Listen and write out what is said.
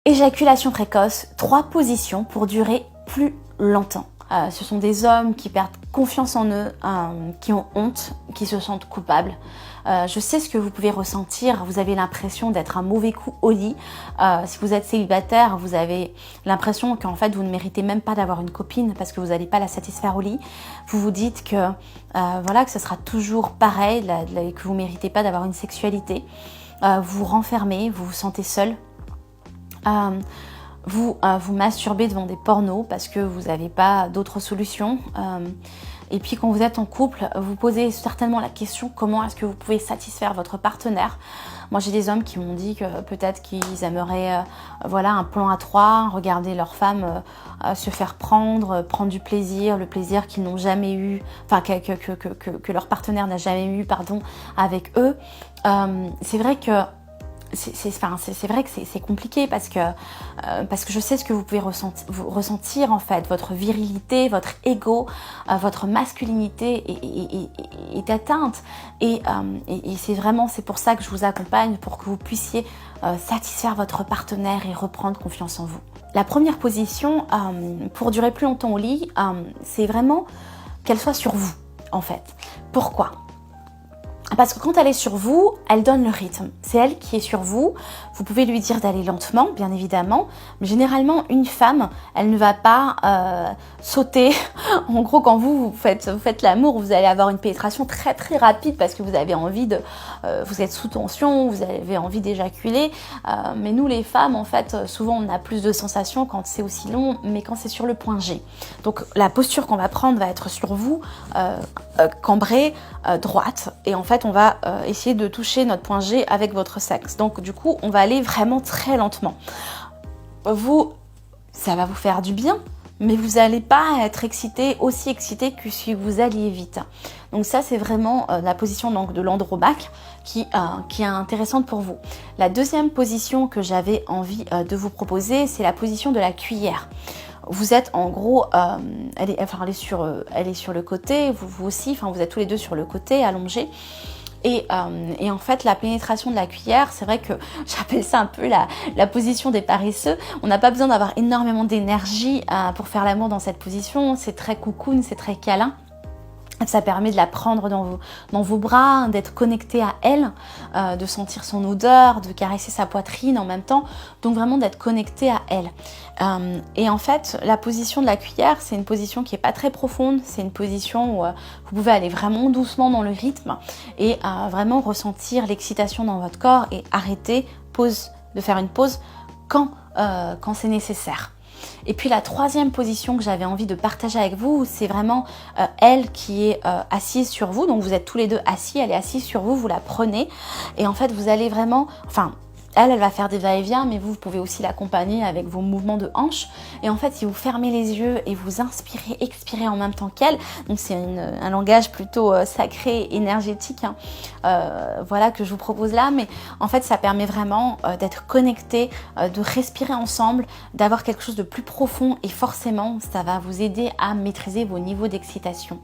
Éjaculation précoce, 3 positions pour durer plus longtemps. Ce sont des hommes qui perdent confiance en eux, qui ont honte, qui se sentent coupables. Je sais ce que vous pouvez ressentir, vous avez l'impression d'être un mauvais coup au lit. Si vous êtes célibataire, vous avez l'impression qu'en fait vous ne méritez même pas d'avoir une copine parce que vous n'allez pas la satisfaire au lit. Vous vous dites que, voilà, que ce sera toujours pareil, que vous ne méritez pas d'avoir une sexualité. Vous vous renfermez, vous vous sentez seul. Vous masturbez devant des pornos parce que vous n'avez pas d'autres solutions. Et puis quand vous êtes en couple, vous posez certainement la question comment est-ce que vous pouvez satisfaire votre partenaire. Moi j'ai des hommes qui m'ont dit que peut-être qu'ils aimeraient voilà, un plan à 3, regarder leur femme se faire prendre du plaisir, le plaisir qu'ils n'ont jamais eu, enfin que leur partenaire n'a jamais eu, pardon, avec eux. C'est vrai que c'est vrai que c'est compliqué parce que je sais ce que vous pouvez ressentir en fait. Votre virilité, votre ego, votre masculinité est atteinte et c'est pour ça que je vous accompagne, pour que vous puissiez satisfaire votre partenaire et reprendre confiance en vous. La première position pour durer plus longtemps au lit, c'est vraiment qu'elle soit sur vous en fait. Pourquoi ? Parce que quand elle est sur vous, elle donne le rythme. C'est elle qui est sur vous. Vous pouvez lui dire d'aller lentement, bien évidemment. Mais généralement, une femme, elle ne va pas sauter. En gros, quand vous faites l'amour, vous allez avoir une pénétration très très rapide parce que vous avez envie de... vous êtes sous tension, vous avez envie d'éjaculer. Mais nous, les femmes, en fait, souvent, on a plus de sensations quand c'est aussi long, mais quand c'est sur le point G. Donc, la posture qu'on va prendre va être sur vous, cambrée, droite. Et en fait, on va essayer de toucher notre point G avec votre sexe. Donc du coup, on va aller vraiment très lentement. Ça va vous faire du bien, mais vous n'allez pas être aussi excité que si vous alliez vite. Donc ça, c'est vraiment la position donc, de l'andromaque qui est intéressante pour vous. La deuxième position que j'avais envie de vous proposer, c'est la position de la cuillère. Vous êtes en gros, elle est sur le côté, vous aussi, enfin vous êtes tous les deux sur le côté, allongés. Et en fait, la pénétration de la cuillère, c'est vrai que j'appelle ça un peu la position des paresseux. On n'a pas besoin d'avoir énormément d'énergie pour faire l'amour dans cette position. C'est très cocoon, c'est très câlin. Ça permet de la prendre dans vos bras, d'être connecté à elle, de sentir son odeur, de caresser sa poitrine en même temps. Donc vraiment d'être connecté à elle. Et en fait, la position de la cuillère, c'est une position qui n'est pas très profonde. C'est une position où vous pouvez aller vraiment doucement dans le rythme et vraiment ressentir l'excitation dans votre corps et arrêter, de faire une pause quand c'est nécessaire. Et puis la troisième position que j'avais envie de partager avec vous, c'est vraiment elle qui est assise sur vous. Donc vous êtes tous les deux assis, elle est assise sur vous, vous la prenez. Et en fait, vous allez vraiment... Elle va faire des va-et-vient, mais vous pouvez aussi l'accompagner avec vos mouvements de hanche. Et en fait, si vous fermez les yeux et vous inspirez, expirez en même temps qu'elle, donc c'est un langage plutôt sacré, énergétique, voilà, que je vous propose là. Mais en fait, ça permet vraiment d'être connecté, de respirer ensemble, d'avoir quelque chose de plus profond. Et forcément, ça va vous aider à maîtriser vos niveaux d'excitation.